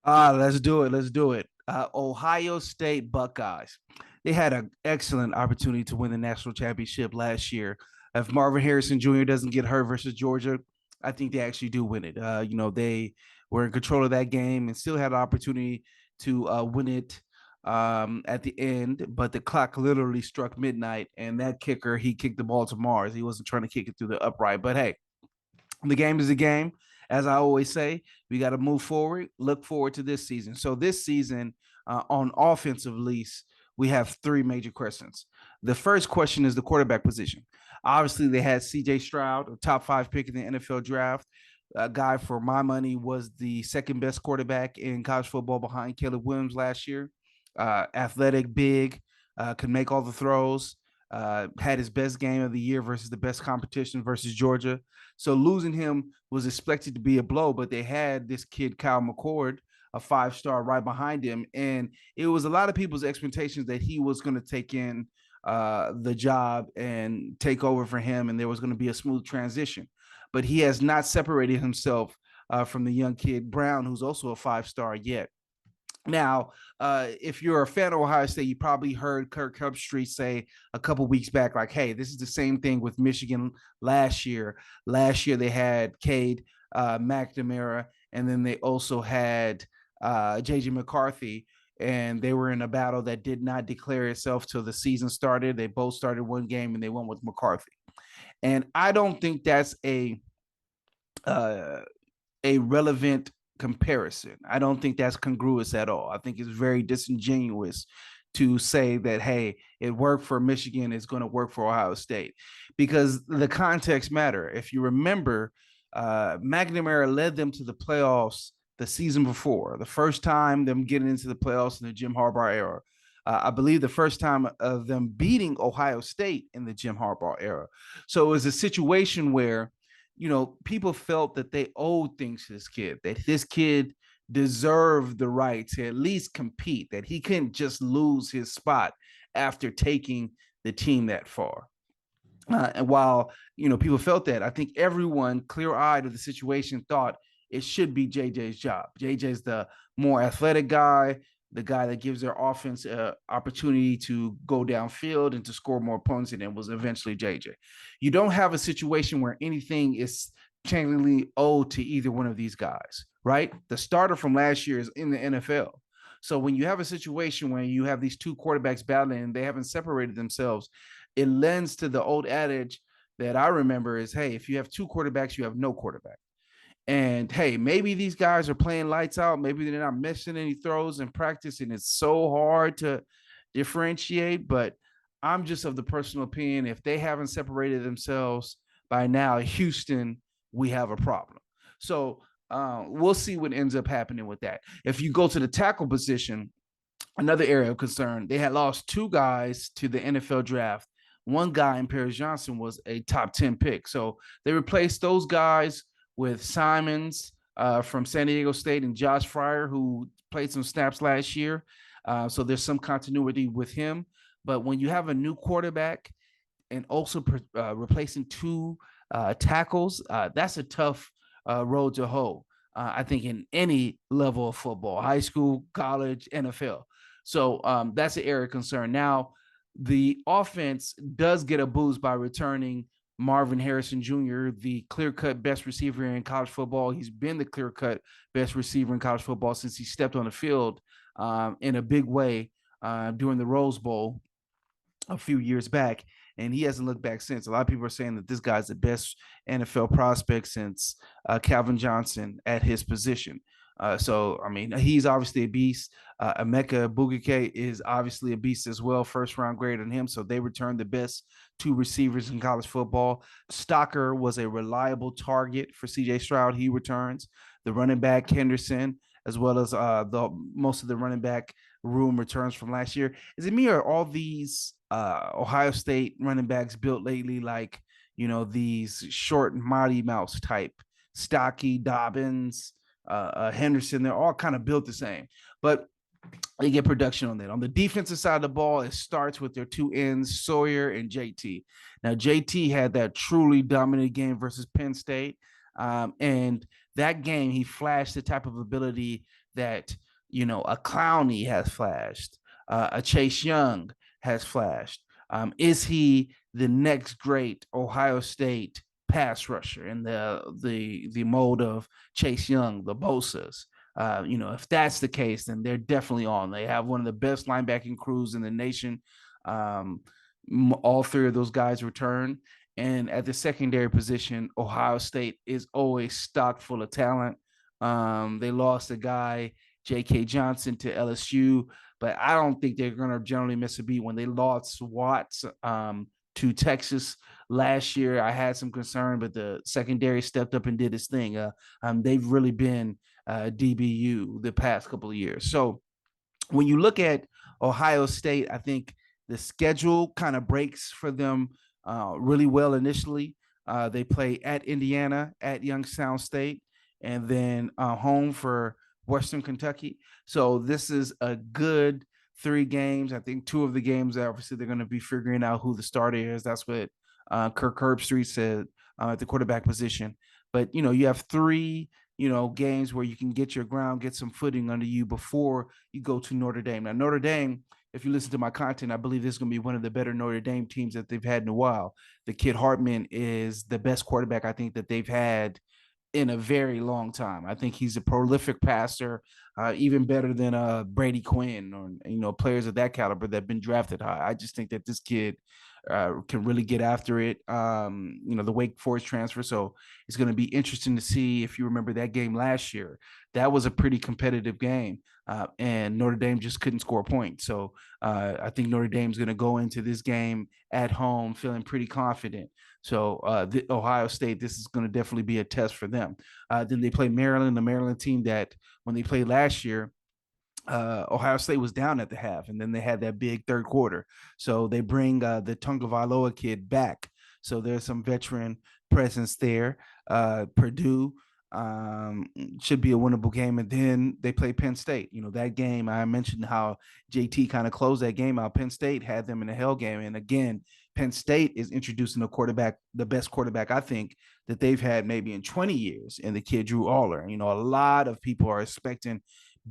Let's do it. Let's do it. Ohio State Buckeyes. They had an excellent opportunity to win the national championship last year. If Marvin Harrison Jr. doesn't get hurt versus Georgia, I think they actually do win it. They were in control of that game and still had an opportunity to win it at the end, but the clock literally struck midnight, and that kicker, he kicked the ball to Mars. He wasn't trying to kick it through the upright, but hey, the game is a game. As I always say, we got to move forward, look forward to this season. So, this season, on offensive lease, we have three major questions. The first question is the quarterback position. Obviously, they had CJ Stroud, a top five pick in the NFL draft. A guy, for my money, was the second best quarterback in college football behind Caleb Williams last year. Athletic, big, could make all the throws. Had his best game of the year versus the best competition versus Georgia. So losing him was expected to be a blow, but they had this kid, Kyle McCord, a five-star right behind him. And it was a lot of people's expectations that he was going to take in the job and take over for him, and there was going to be a smooth transition. But he has not separated himself from the young kid, Brown, who's also a five-star yet. Now, if you're a fan of Ohio State, you probably heard Kirk Herbstreit say a couple weeks back, like, "Hey, this is the same thing with Michigan last year. Last year they had Cade McNamara, and then they also had JJ McCarthy, and they were in a battle that did not declare itself till the season started. They both started one game, and they went with McCarthy. And I don't think that's uh, a relevant comparison. I don't think that's congruous at all. I think it's very disingenuous to say that, hey, it worked for Michigan, it's going to work for Ohio State, because the context matter. If you remember, McNamara led them to the playoffs the season before, the first time them getting into the playoffs in the Jim Harbaugh era. I believe the first time of them beating Ohio State in the Jim Harbaugh era. So it was a situation where people felt that they owed things to this kid, that this kid deserved the right to at least compete, that he couldn't just lose his spot after taking the team that far. And while, people felt that, I think everyone clear eyed of the situation thought it should be JJ's job. JJ's the more athletic guy, the guy that gives their offense an opportunity to go downfield and to score more points, and it was eventually JJ. You don't have a situation where anything is changingly owed to either one of these guys, right? The starter from last year is in the NFL. So when you have a situation where you have these two quarterbacks battling and they haven't separated themselves, it lends to the old adage that I remember is, hey, if you have two quarterbacks, you have no quarterback. And hey, maybe these guys are playing lights out. Maybe they're not missing any throws in practice, and it's so hard to differentiate. But I'm just of the personal opinion, if they haven't separated themselves by now, Houston, we have a problem. So we'll see what ends up happening with that. If you go to the tackle position, another area of concern, they had lost two guys to the NFL draft. One guy in Paris Johnson was a top 10 pick. So they replaced those guys with Simons from San Diego State and Josh Fryer, who played some snaps last year. So there's some continuity with him. But when you have a new quarterback and also replacing two tackles, that's a tough road to hoe. I think in any level of football, high school, college, NFL. So that's an area of concern. Now, the offense does get a boost by returning Marvin Harrison Jr., the clear-cut best receiver in college football. He's been the clear-cut best receiver in college football since he stepped on the field in a big way during the Rose Bowl a few years back, and he hasn't looked back since. A lot of people are saying that this guy's the best NFL prospect since Calvin Johnson at his position. So, I mean, he's obviously a beast. Emeka Bugake is obviously a beast as well, first round grade on him. So they returned the best two receivers in college football. Stocker was a reliable target for CJ Stroud. He returns. The running back, Henderson, as well as the most of the running back room returns from last year. Is it me or all these Ohio State running backs built lately like, these short Mighty Mouse type, stocky Dobbins, Henderson? They're all kind of built the same, but they get production on that. On the defensive side of the ball, it starts with their two ends, Sawyer and JT. Now, JT had that truly dominant game versus Penn State. And that game, he flashed the type of ability that, a Clowney has flashed, a Chase Young has flashed. Is he the next great Ohio State pass rusher in the mold of Chase Young, the Bosa's? If that's the case, then they're definitely on. They have one of the best linebacking crews in the nation. Um, all three of those guys return. And at the secondary position, Ohio State is always stocked full of talent. They lost a guy, J.K. Johnson, to LSU, but I don't think they're going to generally miss a beat. When they lost Watts to Texas last year, I had some concern, but the secondary stepped up and did its thing. They've really been DBU the past couple of years. So when you look at Ohio State, I think the schedule kind of breaks for them really well initially. They play at Indiana, at Youngstown State, and then home for Western Kentucky. So this is a good 3 games. I think 2 of the games, obviously, they're going to be figuring out who the starter is. That's what Kirk Herbstreit said at the quarterback position. But, you have 3 games where you can get your ground, get some footing under you before you go to Notre Dame. Now, Notre Dame, if you listen to my content, I believe this is going to be one of the better Notre Dame teams that they've had in a while. The kid Hartman is the best quarterback I think that they've had in a very long time. I think he's a prolific passer, even better than Brady Quinn or players of that caliber that have been drafted high. I just think that this kid can really get after it. The Wake Forest transfer, so it's going to be interesting to see if you remember that game last year. That was a pretty competitive game, and Notre Dame just couldn't score a point. So I think Notre Dame's going to go into this game at home feeling pretty confident. So Ohio State, this is going to definitely be a test for them. Then they play Maryland, the Maryland team that when they played last year, Ohio State was down at the half, and then they had that big third quarter. So they bring the Tagovailoa kid back. So there's some veteran presence there. Purdue should be a winnable game, and then they play Penn State. That game I mentioned how JT kind of closed that game out. Penn State had them in a hell game, and again, Penn State is introducing a quarterback, the best quarterback I think that they've had maybe in 20 years, and the kid Drew Aller. A lot of people are expecting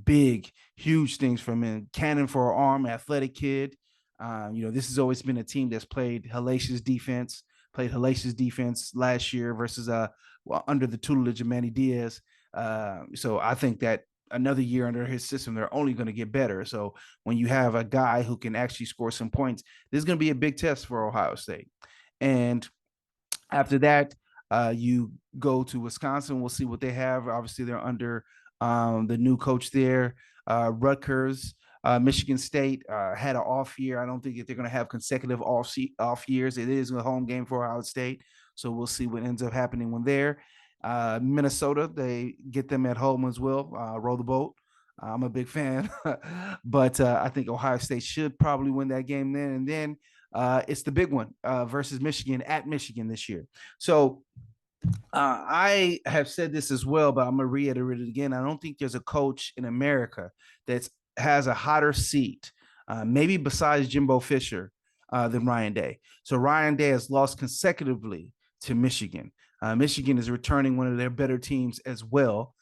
big, huge things from him. Cannon for an arm, athletic kid. This has always been a team that's played hellacious defense last year versus under the tutelage of Manny Diaz. So I think that another year under his system, they're only going to get better. So when you have a guy who can actually score some points, this is going to be a big test for Ohio State. And after that, you go to Wisconsin. We'll see what they have. Obviously, they're under the new coach there. Rutgers, Michigan State had an off year. I don't think that they're going to have consecutive off years. It is a home game for Ohio State, so we'll see what ends up happening when they're Minnesota. They get them at home as well. Roll the boat. I'm a big fan, but I think Ohio State should probably win that game then. And then it's the big one versus Michigan at Michigan this year. So I have said this as well, but I'm going to reiterate it again. I don't think there's a coach in America that has a hotter seat, maybe besides Jimbo Fisher, than Ryan Day. So Ryan Day has lost consecutively to Michigan. Michigan is returning one of their better teams as well.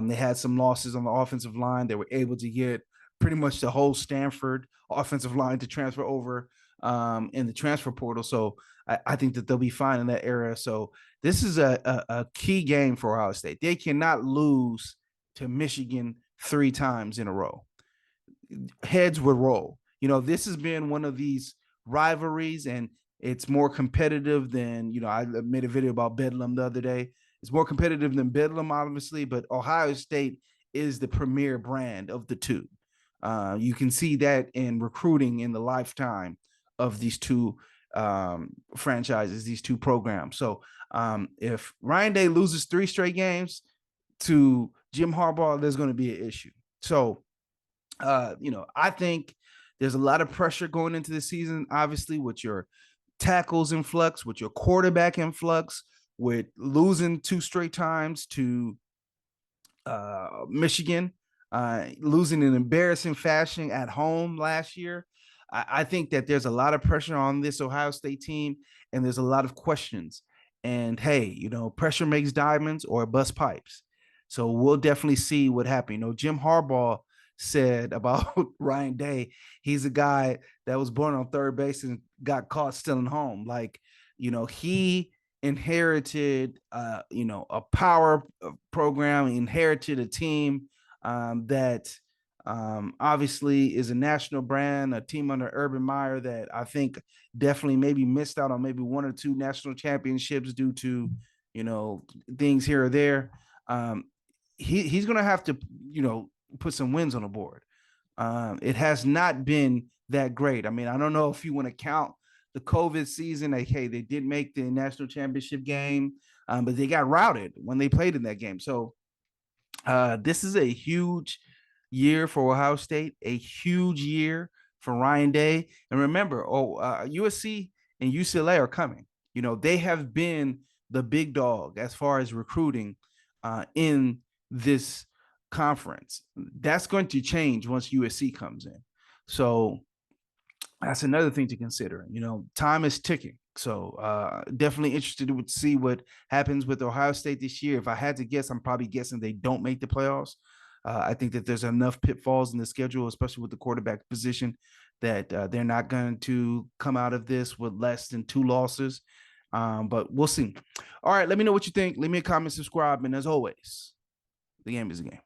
They had some losses on the offensive line. They were able to get pretty much the whole Stanford offensive line to transfer over in the transfer portal. So I think that they'll be fine in that era. So this is a key game for Ohio State. They cannot lose to Michigan 3 times in a row. Heads would roll. This has been one of these rivalries, and it's more competitive than, I made a video about Bedlam the other day. It's more competitive than Bedlam, obviously, but Ohio State is the premier brand of the two. You can see that in recruiting in the lifetime of these two franchises, these two programs. So if Ryan Day loses 3 straight games to Jim Harbaugh, there's going to be an issue. So, I think there's a lot of pressure going into the season, obviously, with your tackles in flux, with your quarterback in flux, with losing 2 straight times to Michigan, losing in embarrassing fashion at home last year. I think that there's a lot of pressure on this Ohio State team, and there's a lot of questions. And hey, pressure makes diamonds or bust pipes. So we'll definitely see what happens. Jim Harbaugh said about Ryan Day, he's a guy that was born on third base and got caught stealing home. Like, he inherited, a power program, inherited a team that obviously is a national brand, a team under Urban Meyer that I think definitely maybe missed out on maybe one or two national championships due to, things here or there. Um, he's going to have to, put some wins on the board. It has not been that great. I mean, I don't know if you want to count the COVID season. Like, hey, they did make the national championship game, but they got routed when they played in that game. So this is a huge year for Ohio State, a huge year for Ryan Day. And remember, USC and UCLA are coming. They have been the big dog as far as recruiting in this conference. That's going to change once USC comes in. So that's another thing to consider. Time is ticking. So definitely interested to see what happens with Ohio State this year. If I had to guess, I'm probably guessing they don't make the playoffs. I think that there's enough pitfalls in the schedule, especially with the quarterback position, that they're not going to come out of this with less than 2 losses. But we'll see. All right, let me know what you think. Leave me a comment, subscribe, and as always, the game is a game.